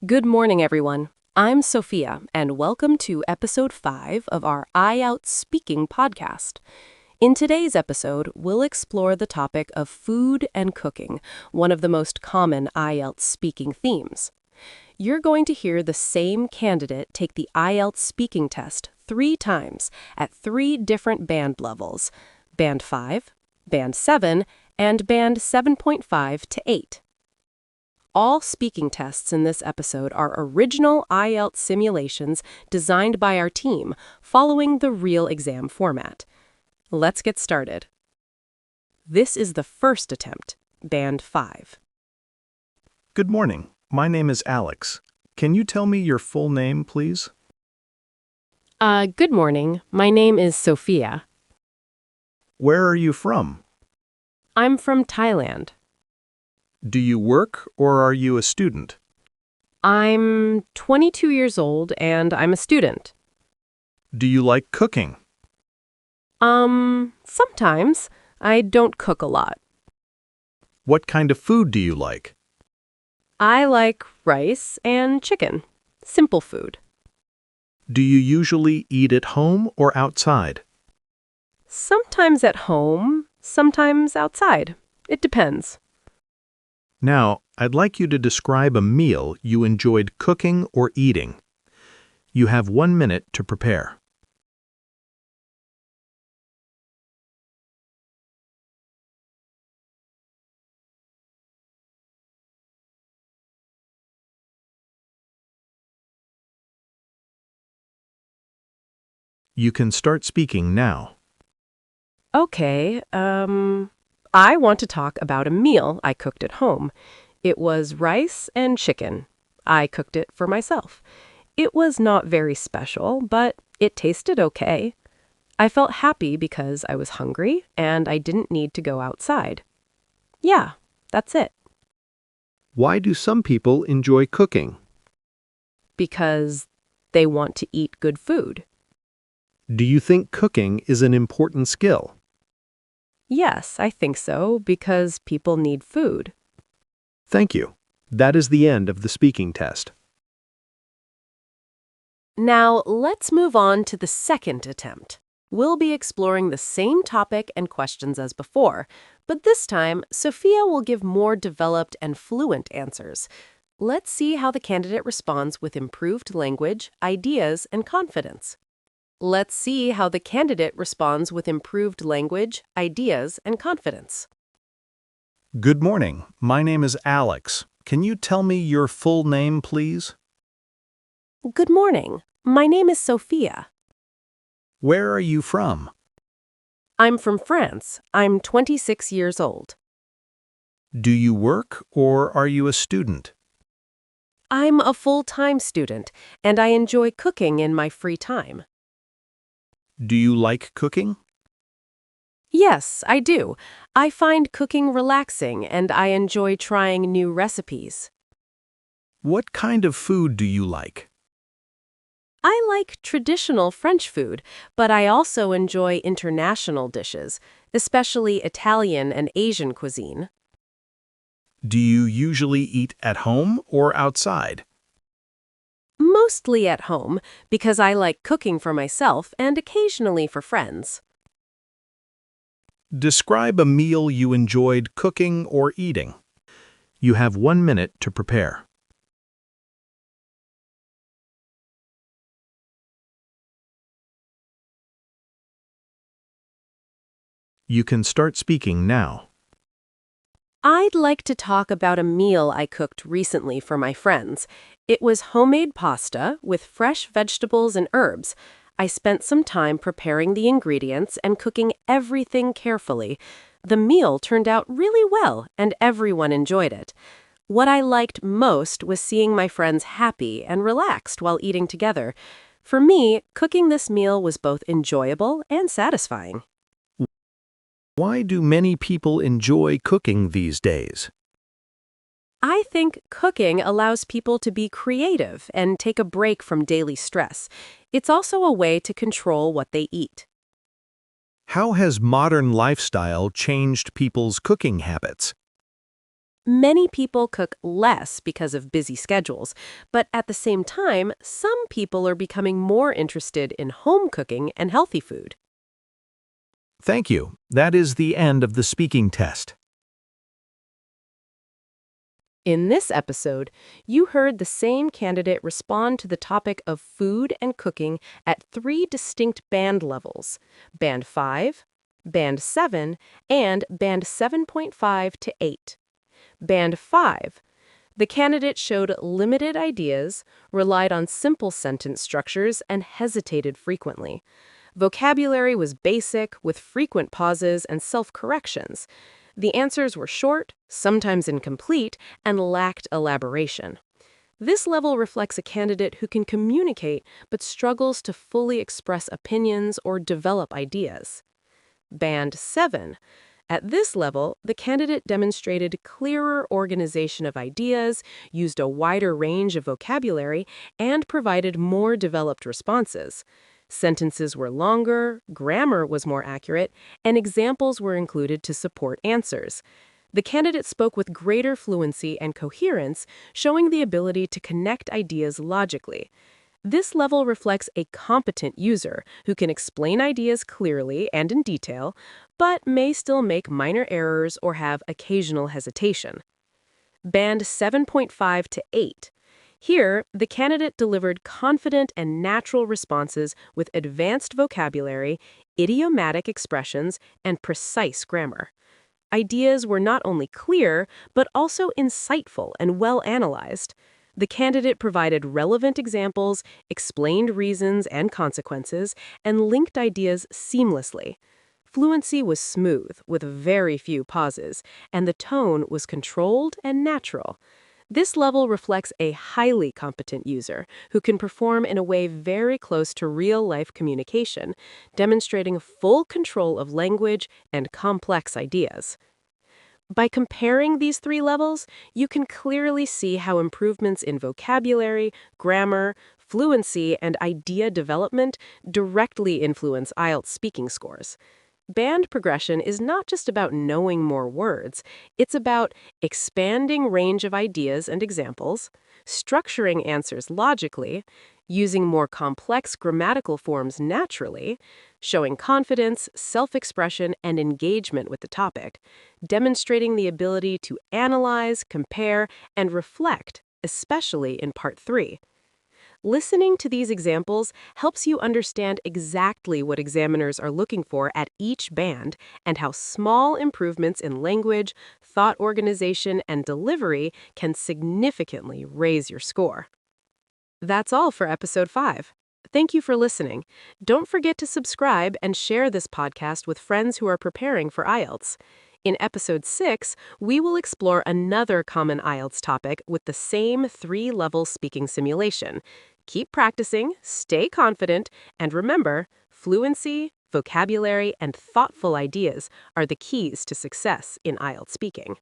Good morning, everyone. I'm Sophia, and welcome to episode 5 of our IELTS Speaking podcast. In today's episode, we'll explore the topic of food and cooking, one of the most common IELTS speaking themes. You're going to hear the same candidate take the IELTS speaking test 3 times at 3 different band levels: Band 5, Band 7, and Band 7.5 to 8. All speaking tests in this episode are original IELTS simulations designed by our team, following the real exam format. Let's get started. This is the first attempt, Band 5. Good morning. My name is Alex. Can you tell me your full name, please? Good morning. My name is Sophia. Where are you from? I'm from Thailand. Do you work or are you a student? I'm 22 years old and I'm a student. Do you like cooking? Sometimes. I don't cook a lot. What kind of food do you like? I like rice and chicken. Simple food. Do you usually eat at home or outside? Sometimes at home, sometimes outside. It depends. Now, I'd like you to describe a meal you enjoyed cooking or eating. You have 1 minute to prepare. You can start speaking now. Okay, I want to talk about a meal I cooked at home. It was rice and chicken. I cooked it for myself. It was not very special, but it tasted okay. I felt happy because I was hungry and I didn't need to go outside. Yeah, that's it. Why do some people enjoy cooking? Because they want to eat good food. Do you think cooking is an important skill? Yes, I think so, because people need food. Thank you. That is the end of the speaking test. Now, let's move on to the second attempt. We'll be exploring the same topic and questions as before, but this time, Sophia will give more developed and fluent answers. Let's see how the candidate responds with improved language, ideas, and confidence. Let's see how the candidate responds with improved language, ideas, and confidence. Good morning. My name is Alex. Can you tell me your full name, please? Good morning. My name is Sophia. Where are you from? I'm from France. I'm 26 years old. Do you work or are you a student? I'm a full-time student, and I enjoy cooking in my free time. Do you like cooking? Yes, I do. I find cooking relaxing, and I enjoy trying new recipes. What kind of food do you like? I like traditional French food, but I also enjoy international dishes, especially Italian and Asian cuisine. Do you usually eat at home or outside? Mostly at home, because I like cooking for myself and occasionally for friends. Describe a meal you enjoyed cooking or eating. You have 1 minute to prepare. You can start speaking now. I'd like to talk about a meal I cooked recently for my friends. It was homemade pasta with fresh vegetables and herbs. I spent some time preparing the ingredients and cooking everything carefully. The meal turned out really well, and everyone enjoyed it. What I liked most was seeing my friends happy and relaxed while eating together. For me, cooking this meal was both enjoyable and satisfying. Why do many people enjoy cooking these days? I think cooking allows people to be creative and take a break from daily stress. It's also a way to control what they eat. How has modern lifestyle changed people's cooking habits? Many people cook less because of busy schedules, but at the same time, some people are becoming more interested in home cooking and healthy food. Thank you. That is the end of the speaking test. In this episode, you heard the same candidate respond to the topic of food and cooking at three distinct band levels: Band 5, Band 7, and Band 7.5 to 8. Band 5. The candidate showed limited ideas, relied on simple sentence structures, and hesitated frequently. Vocabulary was basic, with frequent pauses and self-corrections. The answers were short, sometimes incomplete, and lacked elaboration. This level reflects a candidate who can communicate but struggles to fully express opinions or develop ideas. Band 7. At this level, the candidate demonstrated clearer organization of ideas, used a wider range of vocabulary, and provided more developed responses. Sentences were longer, grammar was more accurate, and examples were included to support answers. The candidate spoke with greater fluency and coherence, showing the ability to connect ideas logically. This level reflects a competent user who can explain ideas clearly and in detail, but may still make minor errors or have occasional hesitation. Band 7.5 to 8. Here, the candidate delivered confident and natural responses with advanced vocabulary, idiomatic expressions, and precise grammar. Ideas were not only clear, but also insightful and well analyzed. The candidate provided relevant examples, explained reasons and consequences, and linked ideas seamlessly. Fluency was smooth, with very few pauses, and the tone was controlled and natural. This level reflects a highly competent user who can perform in a way very close to real-life communication, demonstrating full control of language and complex ideas. By comparing these three levels, you can clearly see how improvements in vocabulary, grammar, fluency, and idea development directly influence IELTS speaking scores. Band progression is not just about knowing more words, it's about expanding range of ideas and examples, structuring answers logically, using more complex grammatical forms naturally, showing confidence, self-expression, and engagement with the topic, demonstrating the ability to analyze, compare, and reflect, especially in Part 3. Listening to these examples helps you understand exactly what examiners are looking for at each band and how small improvements in language, thought organization, and delivery can significantly raise your score. That's all for Episode 5. Thank you for listening. Don't forget to subscribe and share this podcast with friends who are preparing for IELTS. In Episode 6, we will explore another common IELTS topic with the same three-level speaking simulation. Keep practicing, stay confident, and remember, fluency, vocabulary, and thoughtful ideas are the keys to success in IELTS speaking.